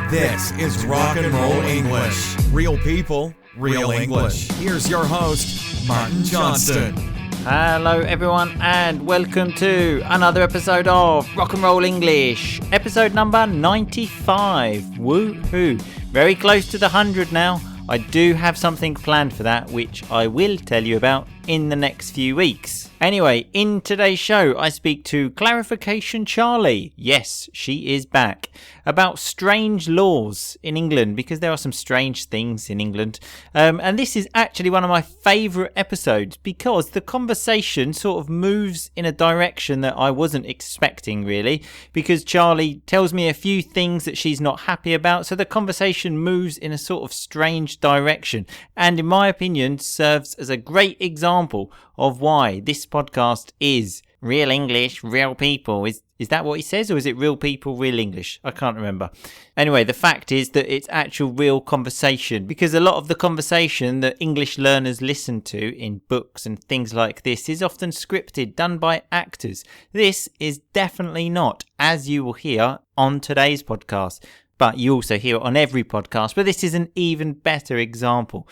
This is Rock and Roll English. Real people, real English. Here's your host, Martin Johnston. Hello everyone and welcome to another episode of Rock and Roll English. Episode number 95. Woohoo! Very close to the 100 now. I do have something planned for that, which I will tell you about in the next few weeks. Anyway, in today's show, I speak to Clarification Charlie. Yes, she is back. About strange laws in England, because there are some strange things in England. And this is actually one of my favourite episodes, because the conversation sort of moves in a direction that I wasn't expecting, really. Because Charlie tells me a few things that she's not happy about, so the conversation moves in a sort of strange direction. And in my opinion, serves as a great example of why this podcast is real English, real people. Is that what he says, or is it real people, real English? I can't remember. Anyway, the fact is that it's actual real conversation, because a lot of the conversation that English learners listen to in books and things like this is often scripted, done by actors. This is definitely not, as you will hear on today's podcast. But you also hear it on every podcast. But this is an even better example.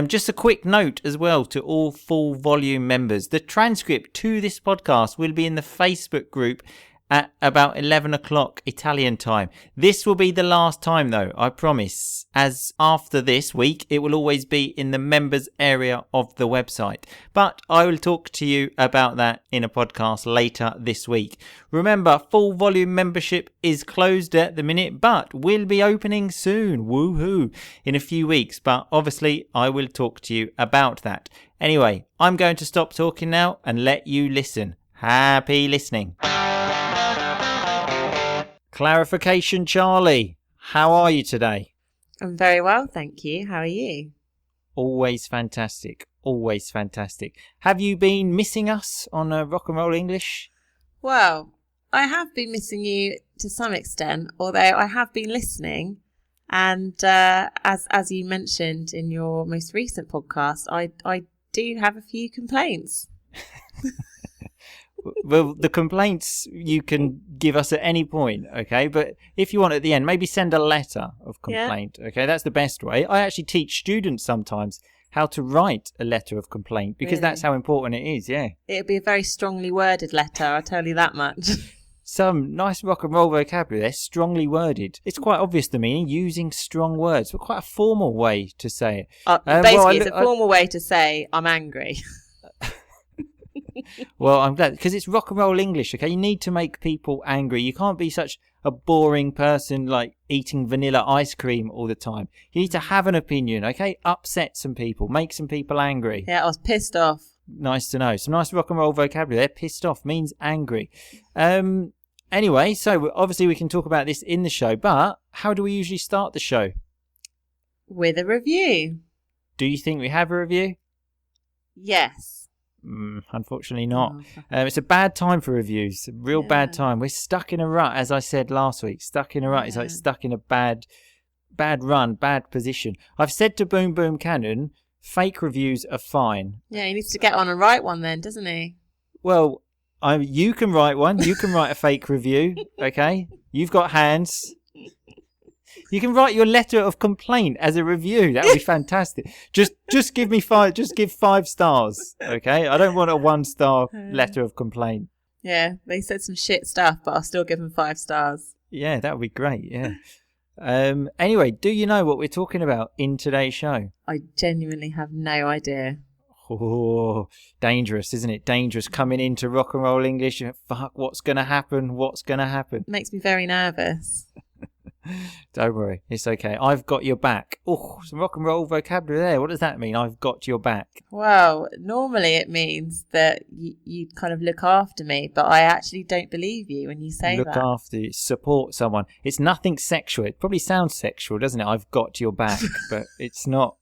Just a quick note as well to all full volume members. The transcript to this podcast will be in the Facebook group at about 11 o'clock Italian time. This will be the last time though, I promise. As after this week, it will always be in the members area of the website. But I will talk to you about that in a podcast later this week. Remember, full volume membership is closed at the minute, but will be opening soon. Woohoo! In a few weeks. But obviously, I will talk to you about that. Anyway, I'm going to stop talking now and let you listen. Happy listening. Clarification Charlie, how are you today? I'm very well, thank you. How are you? Always fantastic. Always fantastic. Have you been missing us on Rock and Roll English? Well, I have been missing you to some extent, although I have been listening. And as you mentioned in your most recent podcast, I do have a few complaints. Well, the complaints you can give us at any point, okay? But if you want at the end, maybe send a letter of complaint, okay? That's the best way. I actually teach students sometimes how to write a letter of complaint because that's how important it is, yeah. It'll be a very strongly worded letter, I'll tell you that much. Some nice rock and roll vocabulary there, strongly worded. It's quite obvious the meaning, using strong words, but quite a formal way to say it. Basically, it's a formal way to say, I'm angry. Well, I'm glad, because it's rock and roll English, okay? You need to make people angry. You can't be such a boring person like eating vanilla ice cream all the time. You need to have an opinion, okay? Upset some people, make some people angry. Yeah, I was pissed off. Nice to know. Some nice rock and roll vocabulary there. Pissed off means angry. Anyway, so obviously we can talk about this in the show, but how do we usually start the show? With a review. Do you think we have a review? Yes. Unfortunately not. It's a bad time for reviews. A real bad time. We're stuck in a rut, as I said last week. Stuck in a rut. It's like stuck in a bad run, bad position. I've said to Boom Boom Cannon, fake reviews are fine. Yeah, he needs to get on and write one then, doesn't he? Well, you can write one. You can write a fake review, okay? You've got hands. You can write your letter of complaint as a review. That would be fantastic. Just give me 5. Just give 5 stars, okay? I don't want a 1-star letter of complaint. Yeah, they said some shit stuff, but I'll still give them 5 stars. Yeah, that would be great. Yeah. Anyway, do you know what we're talking about in today's show? I genuinely have no idea. Oh, dangerous, isn't it? Dangerous coming into rock and roll English. Fuck, what's going to happen? What's going to happen? It makes me very nervous. Don't worry, it's okay. I've got your back. Oh, some rock and roll vocabulary there. What does that mean? I've got your back. Well, normally it means that you kind of look after me, but I actually don't believe you when you say that. Look after you, support someone. It's nothing sexual. It probably sounds sexual, doesn't it? I've got your back, but it's not.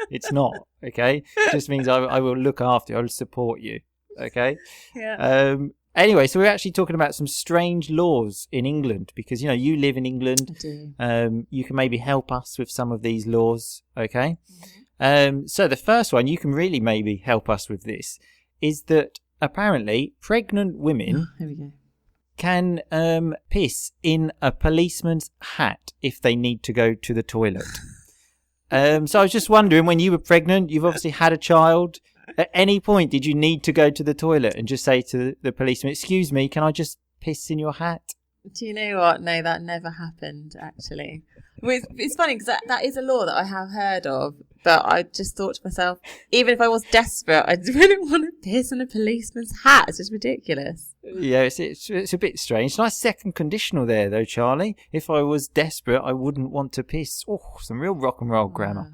It's not, okay? It just means I will look after you. I will support you, okay? Yeah. Anyway, so we're actually talking about some strange laws in England because, you know, you live in England. I do. You can maybe help us with some of these laws, okay? Mm-hmm. So the first one, you can really maybe help us with this, is that apparently pregnant women... Here we go. can piss in a policeman's hat if they need to go to the toilet. So I was just wondering, when you were pregnant, you've obviously had a child. At any point, did you need to go to the toilet and just say to the policeman, "Excuse me, can I just piss in your hat?" Do you know what? No, that never happened, actually. It's funny because that is a law that I have heard of, but I just thought to myself, even if I was desperate, I wouldn't want to piss in a policeman's hat. It's just ridiculous. Yeah, it's a bit strange. Nice second conditional there, though, Charlie. If I was desperate, I wouldn't want to piss. Oh, some real rock and roll grammar.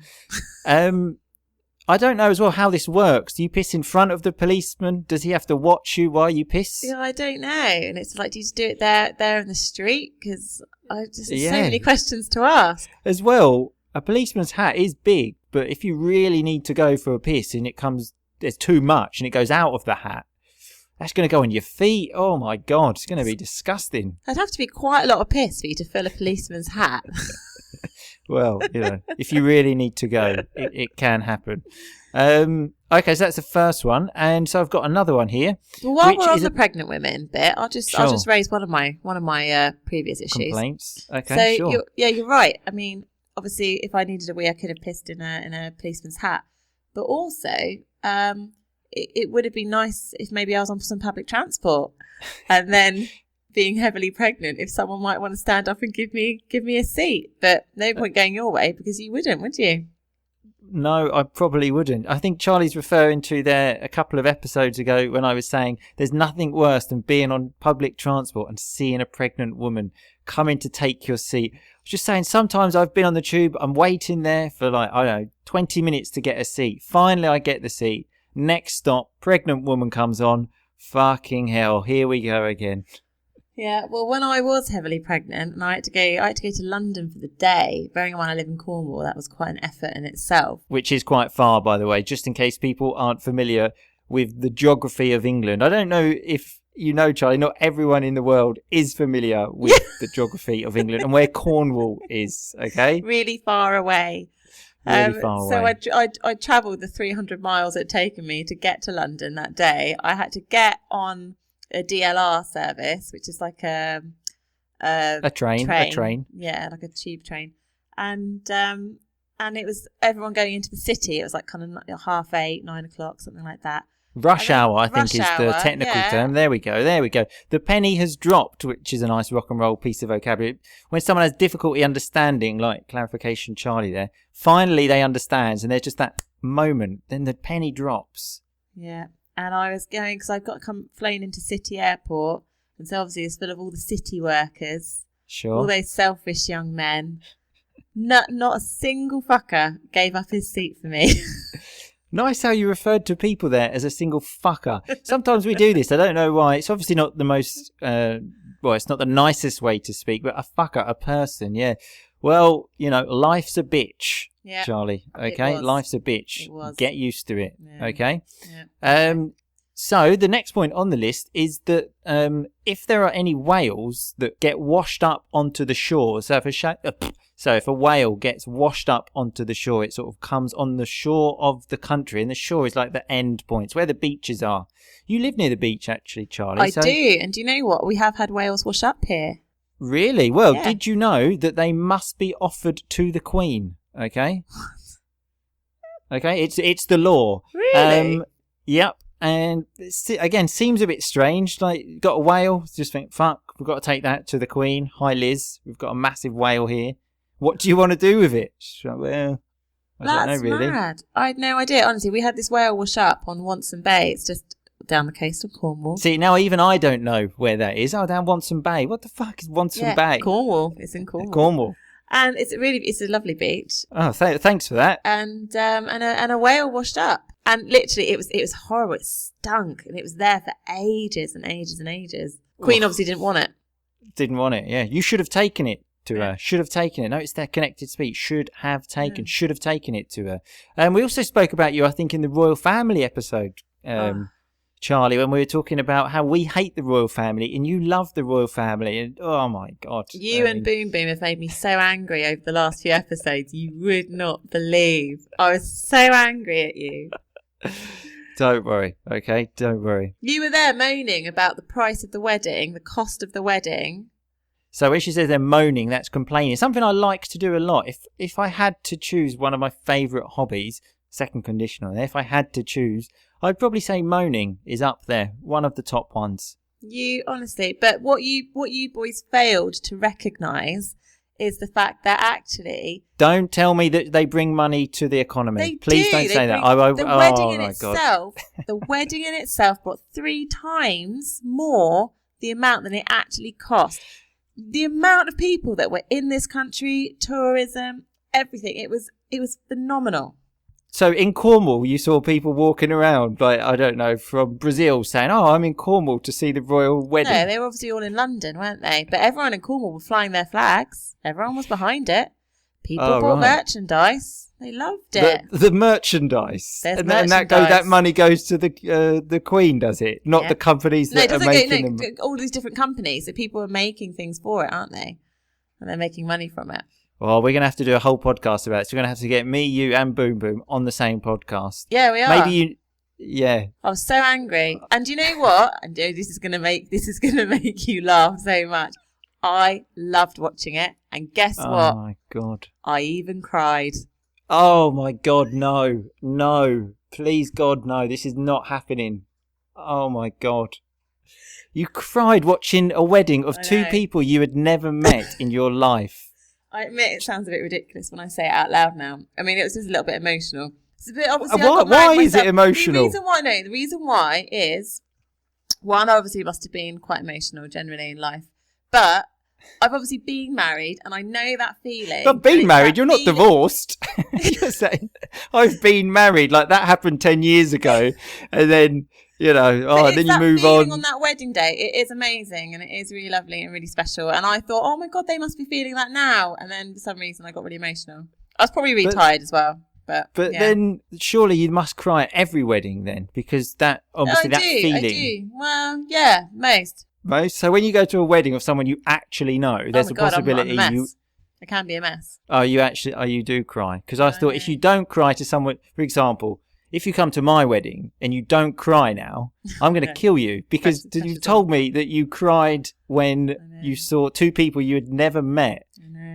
I don't know as well how this works. Do you piss in front of the policeman? Does he have to watch you while you piss? Yeah, I don't know. And it's like, do you just do it there in the street? Because I just have so many questions to ask. As well, a policeman's hat is big, but if you really need to go for a piss and there's too much and it goes out of the hat, that's going to go on your feet. Oh my God, it's going to be disgusting. There'd have to be quite a lot of piss for you to fill a policeman's hat. Well, if you really need to go, it can happen. Okay, so that's the first one, and so I've got another one here. Well, while we're on the pregnant women bit, I'll just raise one of my previous issues. Complaints. Okay, so sure. You're right. I mean, obviously, if I needed a wee, I could have pissed in a policeman's hat, but also, it would have been nice if maybe I was on some public transport, and then, being heavily pregnant, if someone might want to stand up and give me a seat, but no point going your way because you wouldn't, would you? No, I probably wouldn't. I think Charlie's referring to there a couple of episodes ago when I was saying there's nothing worse than being on public transport and seeing a pregnant woman coming to take your seat. I was just saying, sometimes I've been on the tube, I'm waiting there for 20 minutes to get a seat. Finally, I get the seat. Next stop, pregnant woman comes on. Fucking hell, here we go again. Yeah, well, when I was heavily pregnant and I had to go to London for the day, bearing in mind I live in Cornwall, that was quite an effort in itself. Which is quite far, by the way, just in case people aren't familiar with the geography of England. I don't know if you know, Charlie, not everyone in the world is familiar with the geography of England and where Cornwall is, okay? Really far away. Really far away. So I travelled the 300 miles it had taken me to get to London that day. I had to get on a DLR service, which is like a train. Yeah, like a tube train. And it was everyone going into the city. It was like kind of 8:30, 9 o'clock, something like that. Rush hour, I think, is the technical term. There we go. The penny has dropped, which is a nice rock and roll piece of vocabulary. When someone has difficulty understanding, like clarification Charlie there, finally they understand, and there's just that moment, then the penny drops. Yeah. And I was going, because I've got flown into City Airport, and so obviously it's full of all the city workers. Sure. All those selfish young men. Not a single fucker gave up his seat for me. Nice how you referred to people there as a single fucker. Sometimes we do this. I don't know why. It's obviously not the most, it's not the nicest way to speak, but a fucker, a person, yeah. Well, life's a bitch, yeah, Charlie, okay? Life's a bitch. It was. Get used to it, yeah. Okay? Yeah. So the next point on the list is that if there are any whales that get washed up onto the shore, so if a whale gets washed up onto the shore, it sort of comes on the shore of the country, and the shore is like the end points where the beaches are. You live near the beach, actually, Charlie. I do, and do you know what? We have had whales wash up here. Really? Well, yeah. Did you know that they must be offered to the Queen? Okay. Okay, it's the law. Really? Yep. And again, seems a bit strange. Like, got a whale, just think, fuck, we've got to take that to the Queen. Hi, Liz. We've got a massive whale here. What do you want to do with it? Well, I don't know, really. That's mad. I had no idea. Honestly, we had this whale wash up on Wonson Bay. It's just down the coast of Cornwall. See, now even I don't know where that is. Oh, down Wonson Bay. What the fuck is Wonson Bay? Cornwall. It's in Cornwall. Cornwall. And it's a lovely beach. Oh, thanks for that. And a whale washed up. And literally, it was horrible. It stunk, and it was there for ages and ages and ages. Queen obviously didn't want it. Didn't want it. Yeah, you should have taken it to her. Should have taken it. No, it's their connected speech. Should have taken it to her. And we also spoke about you, I think, in the royal family episode, Charlie, when we were talking about how we hate the royal family and you love the royal family. And oh my God. And Boom Boom have made me so angry over the last few episodes. You would not believe. I was so angry at you. Don't worry, okay? Don't worry. You were there moaning about the price of the wedding, the cost of the wedding. So when she says they're moaning, that's complaining. Something I like to do a lot. If I had to choose one of my favourite hobbies, second conditional there, if I had to choose, I'd probably say moaning is up there, one of the top ones. You honestly, but what you boys failed to recognise is the fact that actually don't tell me that they bring money to the economy. Please don't say that. The wedding in itself brought 3 times more the amount than it actually cost. The amount of people that were in this country, tourism, everything, it was phenomenal. So in Cornwall, you saw people walking around, like, I don't know, from Brazil saying, oh, I'm in Cornwall to see the royal wedding. No, they were obviously all in London, weren't they? But everyone in Cornwall were flying their flags. Everyone was behind it. People bought merchandise. They loved it. The merchandise. There's and merchandise. that money goes to the Queen, does it? Not the companies that are making them. All these different companies. So people are making things for it, aren't they? And they're making money from it. Well, we're going to have to do a whole podcast about it. So we're going to have to get me, you and Boom Boom on the same podcast. Yeah, we are. Maybe you... Yeah. I was so angry. And you know what? And this is going to make you laugh so much. I loved watching it. And guess what? Oh, my God. I even cried. Oh, my God, no. No. Please, God, no. This is not happening. Oh, my God. You cried watching a wedding of 2 people you had never met in your life. I admit it sounds a bit ridiculous when I say it out loud now. I mean, it was just a little bit emotional. It's a bit obviously. Why is it emotional? The reason why is, one, I obviously must have been quite emotional generally in life, but I've obviously been married and I know that feeling. But being married, you're not divorced. You're saying, I've been married, like that happened 10 years ago, and then. You know, then you move on. On that wedding day, it is amazing and it is really lovely and really special. And I thought, oh my God, they must be feeling that now. And then for some reason, I got really emotional. I was probably really tired as well. But then surely you must cry at every wedding then, because that obviously feeling. I do. Well, yeah, most. So when you go to a wedding of someone you actually know, there's a possibility I can be a mess. Oh, you do cry? Because I thought if you don't cry to someone, for example. If you come to my wedding and you don't cry now, I'm going to kill you because you told me that you cried when you saw 2 people you had never met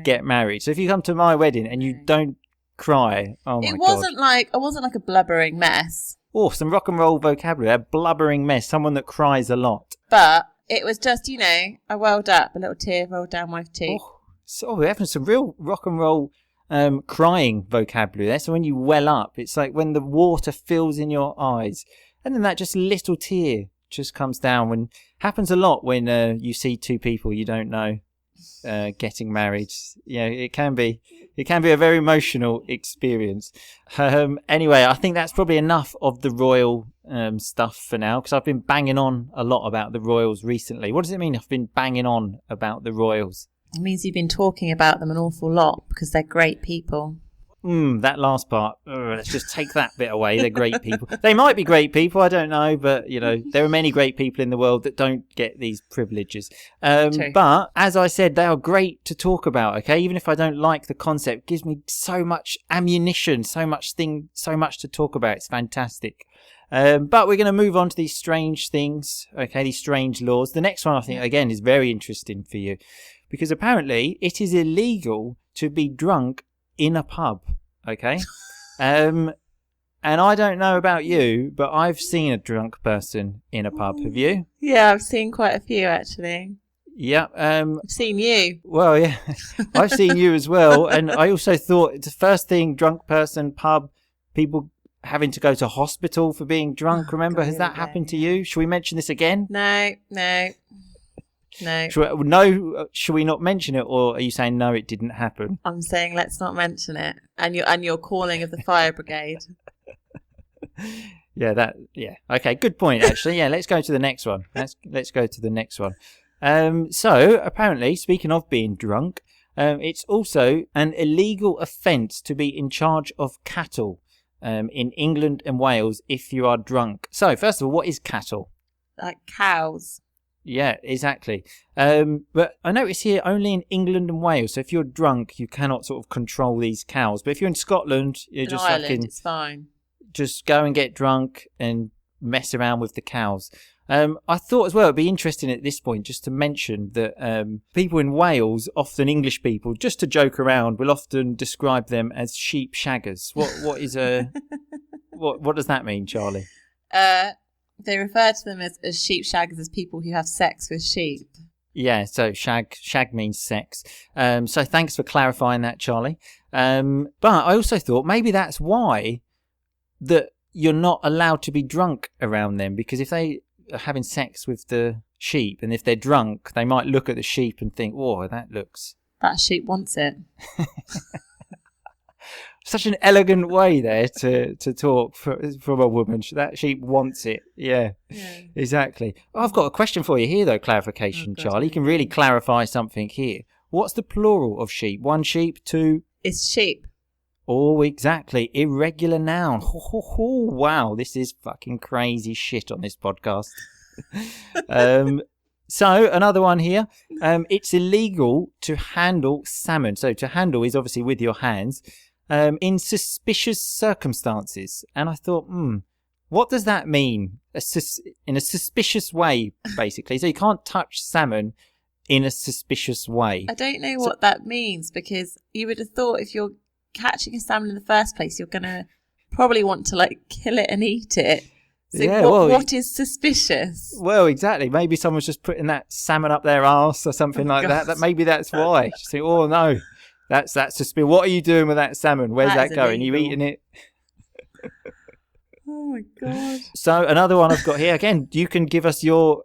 get married. So if you come to my wedding and you don't cry, oh my God. I wasn't like a blubbering mess. Oh, some rock and roll vocabulary. A blubbering mess, someone that cries a lot. But it was just, I welled up, a little tear rolled down my cheek. Oh, so we're having some real rock and roll crying vocabulary there. So when you well up, it's like when the water fills in your eyes and then that just little tear just comes down. Happens a lot when you see 2 people you don't know getting married. It can be a very emotional experience. Anyway, I think that's probably enough of the royal stuff for now, because I've been banging on a lot about the royals recently. What does it mean I've been banging on about the royals? It means you've been talking about them an awful lot because they're great people. That last part, let's just take that bit away. They're great people. They might be great people, I don't know, but, there are many great people in the world that don't get these privileges. But, as I said, they are great to talk about, okay? Even if I don't like the concept, it gives me so much ammunition, so much to talk about. It's fantastic. But we're going to move on to these strange things, okay, these strange laws. The next one, I think, again, is very interesting for you. Because apparently it is illegal to be drunk in a pub, okay? And I don't know about you, but I've seen a drunk person in a pub. Have you? Yeah, I've seen quite a few, actually. Yeah. I've seen you. Well, yeah, I've seen you as well. And I also thought the first thing, drunk person, pub, people having to go to hospital for being drunk. Remember, has that happened to you? Should we mention this again? No. Should we not mention it, or are you saying no, it didn't happen? I'm saying let's not mention it. And your calling of the fire brigade. Yeah. Okay, good point actually. Yeah, let's go to the next one. Let's go to the next one. So apparently, speaking of being drunk, it's also an illegal offence to be in charge of cattle in England and Wales if you are drunk. So first of all, what is cattle? Like cows. Yeah, exactly. But I notice here only in England and Wales. So if you're drunk, you cannot sort of control these cows. But if you're in Scotland, you're just Ireland, it's fine. Just go and get drunk and mess around with the cows. I thought as well it'd be interesting at this point just to mention that people in Wales, often English people, just to joke around, will often describe them as sheep shaggers. What is a what does that mean, Charlie? They refer to them as sheep shaggers as people who have sex with sheep. Yeah, so shag means sex. So thanks for clarifying that, Charlie. But I also thought maybe that's why that you're not allowed to be drunk around them, because if they are having sex with the sheep and if they're drunk, they might look at the sheep and think, "Whoa, that sheep wants it." Such an elegant way there to talk from a woman. That sheep wants it. Yeah. Exactly. I've got a question for you here, though. Clarification, Charlie. You can really clarify something here. What's the plural of sheep? One sheep, two? It's sheep. Oh, exactly. Irregular noun. Wow, this is fucking crazy shit on this podcast. So, another one here. It's illegal to handle salmon. So, to handle is obviously with your hands. In suspicious circumstances. And I thought, what does that mean? In a suspicious way, basically. So you can't touch salmon in a suspicious way. I don't know what that means, because you would have thought if you're catching a salmon in the first place, you're going to probably want to kill it and eat it. So what is suspicious? Well, exactly. Maybe someone's just putting that salmon up their arse or something like that. Maybe that's why. Just think, oh no. That's suspicious. What are you doing with that salmon? Where's that going? Illegal. Are you eating it? Oh my God. So another one I've got here. Again, you can give us your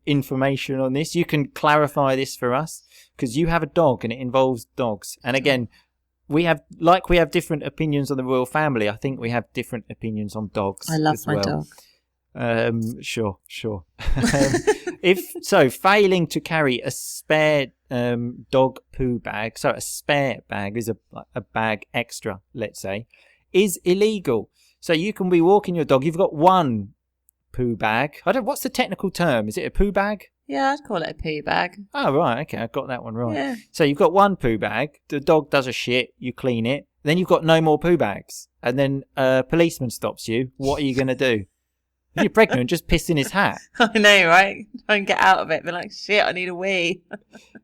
information on this. You can clarify this for us, because you have a dog and it involves dogs. And again, we have different opinions on the royal family. I think we have different opinions on dogs. I love my dog. Sure. Failing to carry a spare dog poo bag, so a spare bag is a bag extra, let's say, is illegal. So you can be walking your dog, you've got one poo bag. What's the technical term? Is it a poo bag? Yeah, I'd call it a poo bag. Oh, right, okay, I got that one right. Yeah. So you've got one poo bag, the dog does a shit, you clean it, then you've got no more poo bags, and then a policeman stops you. What are you going to do? If you're pregnant, just piss in his hat. I know, right? Try and get out of it. Be like, shit, I need a wee.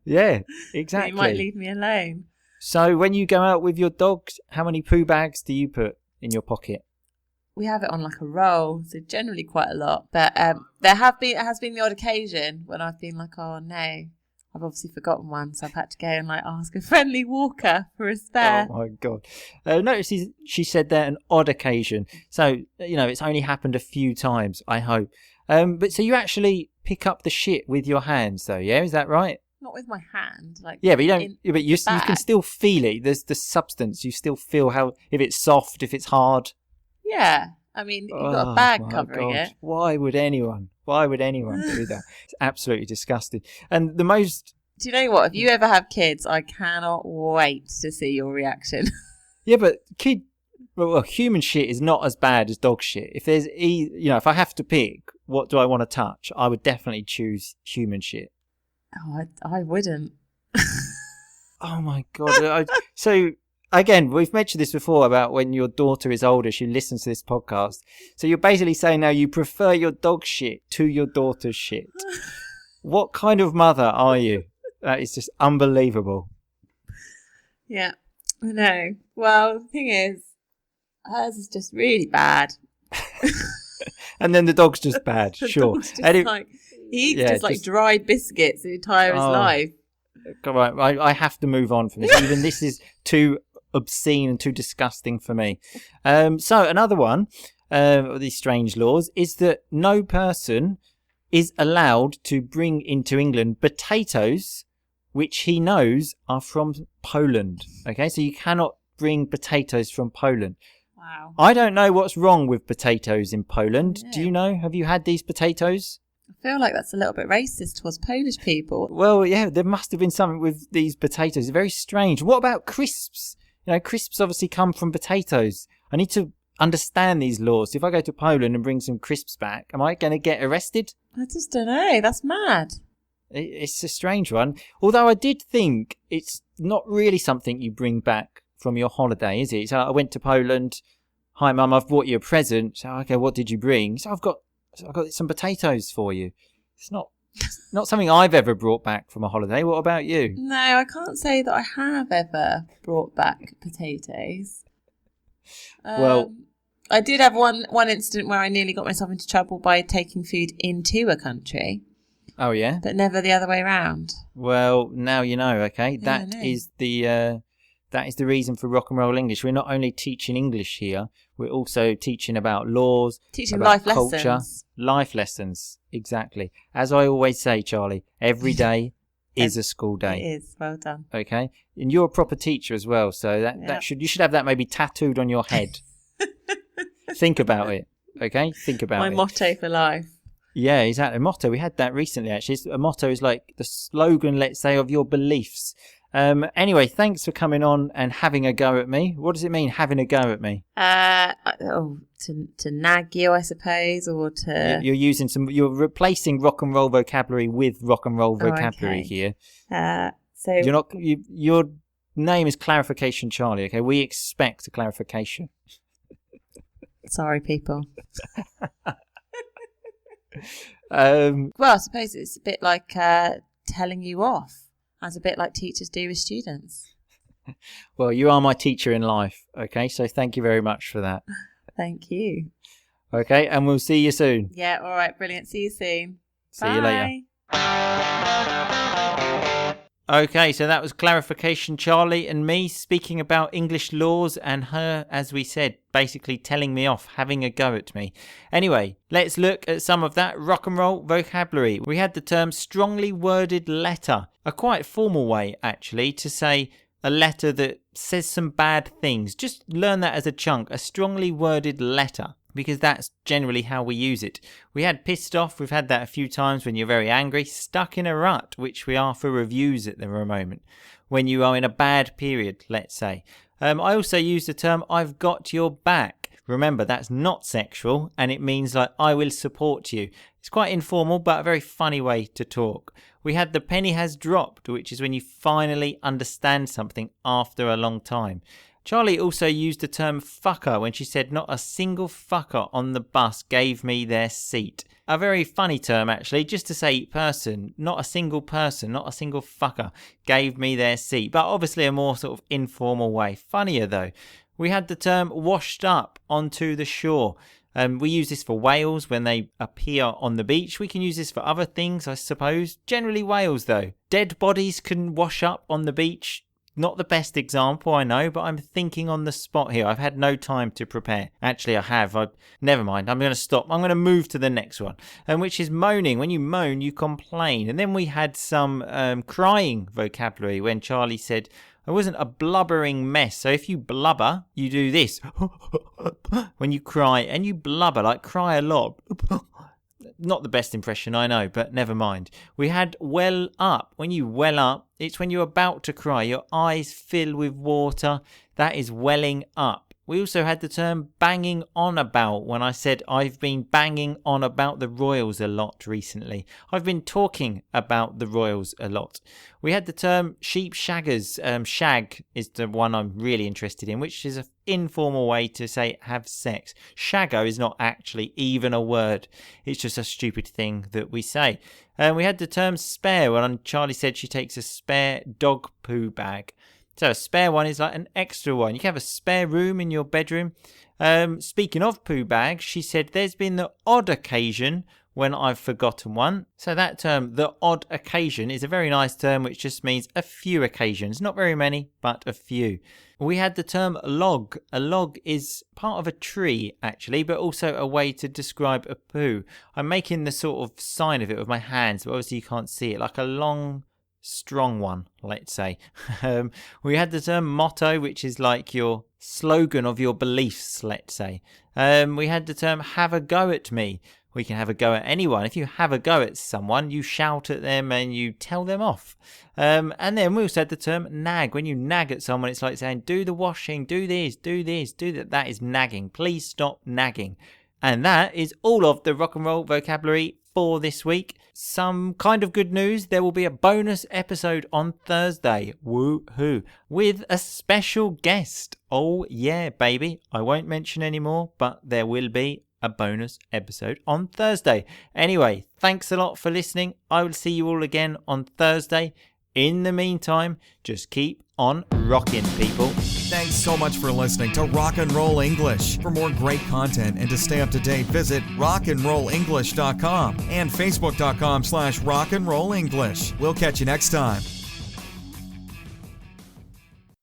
Yeah, exactly. You might leave me alone. So when you go out with your dogs, how many poo bags do you put in your pocket? We have it on a roll, so generally quite a lot. But there has been the odd occasion when I've been like, oh no, I've obviously forgotten one, so I've had to go and ask a friendly walker for a spare. Oh my God. Notice she said there an odd occasion. So, it's only happened a few times, I hope. But so you actually pick up the shit with your hands though, yeah? Is that right? Not with my hand. Yeah, but you don't, but you can still feel it. There's the substance. You still feel if it's soft, if it's hard. Yeah. I mean, you've got a bag covering it. Why would anyone do that? It's absolutely disgusting. And the most... Do you know what? If you ever have kids, I cannot wait to see your reaction. Yeah, but human shit is not as bad as dog shit. If there's, if I have to pick, what do I want to touch? I would definitely choose human shit. Oh, I wouldn't. Oh my God. So... Again, we've mentioned this before about when your daughter is older, she listens to this podcast. So you're basically saying now you prefer your dog shit to your daughter's shit. What kind of mother are you? That is just unbelievable. Yeah, I know. Well, the thing is, hers is just really bad. And then the dog's just bad, sure. He eats dried biscuits the entire his life. Right, I have to move on from this. Even this is too obscene and too disgusting for me. So another one of these strange laws is that no person is allowed to bring into England potatoes which he knows are from Poland. Okay, so you cannot bring potatoes from Poland. Wow. I don't know what's wrong with potatoes in Poland. Yeah. Do you know? Have you had these potatoes? I feel like that's a little bit racist towards Polish people. Well, yeah, there must have been something with these potatoes. Very strange. What about crisps? Crisps obviously come from potatoes. I need to understand these laws. If I go to Poland and bring some crisps back, am I going to get arrested? I just don't know. That's mad. It's a strange one. Although I did think it's not really something you bring back from your holiday, is it? So I went to Poland. Hi, Mum, I've brought you a present. So, okay, what did you bring? So I've got So I've got some potatoes for you. It's not something I've ever brought back from a holiday. What about you? No, I can't say that I have ever brought back potatoes. Well, I did have one incident where I nearly got myself into trouble by taking food into a country. Oh yeah, but never the other way around. Well, now you know. Okay, Yeah, that is the reason for Rock and Roll English. We're not only teaching English here, we're also teaching about laws, Teaching about life culture, lessons. life lessons. Exactly. As I always say, Charlie, every day is a school day. It is. Well done. Okay, and you're a proper teacher as well, so you should have that maybe tattooed on your head. Think about it. Okay, think about My it. motto for life. Yeah, exactly. A motto. We had that recently, actually. A motto is like the slogan, let's say, of your beliefs. Anyway, thanks for coming on and having a go at me. What does it mean, having a go at me? To nag you, I suppose, or to... You're replacing rock and roll vocabulary with rock and roll vocabulary here. So Your name is Clarification Charlie, okay? We expect a clarification. Sorry, people. Well, I suppose it's a bit like telling you off, as a bit like teachers do with students. Well, you are my teacher in life, okay? So thank you very much for that. Thank you. Okay, and we'll see you soon. Yeah, all right, brilliant. See you soon. See you later. Okay, so that was Clarification Charlie and me speaking about English laws, and her, as we said, basically telling me off, having a go at me. Anyway, let's look at some of that rock and roll vocabulary. We had the term strongly worded letter, a quite formal way actually to say a letter that says some bad things. Just learn that as a chunk, a strongly worded letter, because that's generally how we use it. We had pissed off, we've had that a few times when you're very angry. Stuck in a rut, which we are for reviews at the moment, when you are in a bad period, let's say. I also use the term I've got your back. Remember, that's not sexual, and it means like I will support you. It's quite informal, but a very funny way to talk. We had the penny has dropped, which is when you finally understand something after a long time. Charlie also used the term fucker when she said not a single fucker on the bus gave me their seat. A very funny term actually, just to say person, not a single fucker gave me their seat. But obviously a more sort of informal way. Funnier though. We had the term washed up onto the shore. We use this for whales when they appear on the beach. We can use this for other things, I suppose. Generally whales though. Dead bodies can wash up on the beach. Not the best example, I know, but I'm thinking on the spot here. I've had no time to prepare. Actually, I have. Never mind. I'm going to stop. I'm going to move to the next one, which is moaning. When you moan, you complain. And then we had some crying vocabulary when Charlie said, I wasn't a blubbering mess. So if you blubber, you do this. When you cry, and you blubber, like cry a lot. Not the best impression, I know, but never mind. We had well up. When you well up, it's when you're about to cry. Your eyes fill with water. That is welling up. We also had the term banging on about when I said I've been banging on about the royals a lot recently. I've been talking about the royals a lot. We had the term sheep shaggers. Shag is the one I'm really interested in, which is an informal way to say have sex. Shaggo is not actually even a word. It's just a stupid thing that we say. We had the term spare when Charlie said she takes a spare dog poo bag. So a spare one is like an extra one. You can have a spare room in your bedroom. Speaking of poo bags, she said there's been the odd occasion when I've forgotten one. So that term, the odd occasion, is a very nice term which just means a few occasions. Not very many, but a few. We had the term log. A log is part of a tree, actually, but also a way to describe a poo. I'm making the sort of sign of it with my hands, but obviously you can't see it. Like a long, strong one, let's say. We had the term motto, which is like your slogan of your beliefs, let's say. We had the term have a go at me. We can have a go at anyone. If you have a go at someone, you shout at them and you tell them off. And then we also had the term nag. When you nag at someone, it's like saying, do the washing, do this, do that. That is nagging. Please stop nagging. And that is all of the rock and roll vocabulary for this week. Some kind of good news. There will be a bonus episode on Thursday. Woohoo. With a special guest. Oh yeah, baby. I won't mention any more, but there will be a bonus episode on Thursday. Anyway, thanks a lot for listening. I will see you all again on Thursday. In the meantime, just keep on rocking, people. Thanks so much for listening to RnR English. For more great content and to stay up to date, visit rockandrollenglish.com and facebook.com/rockandrollenglish. We'll catch you next time.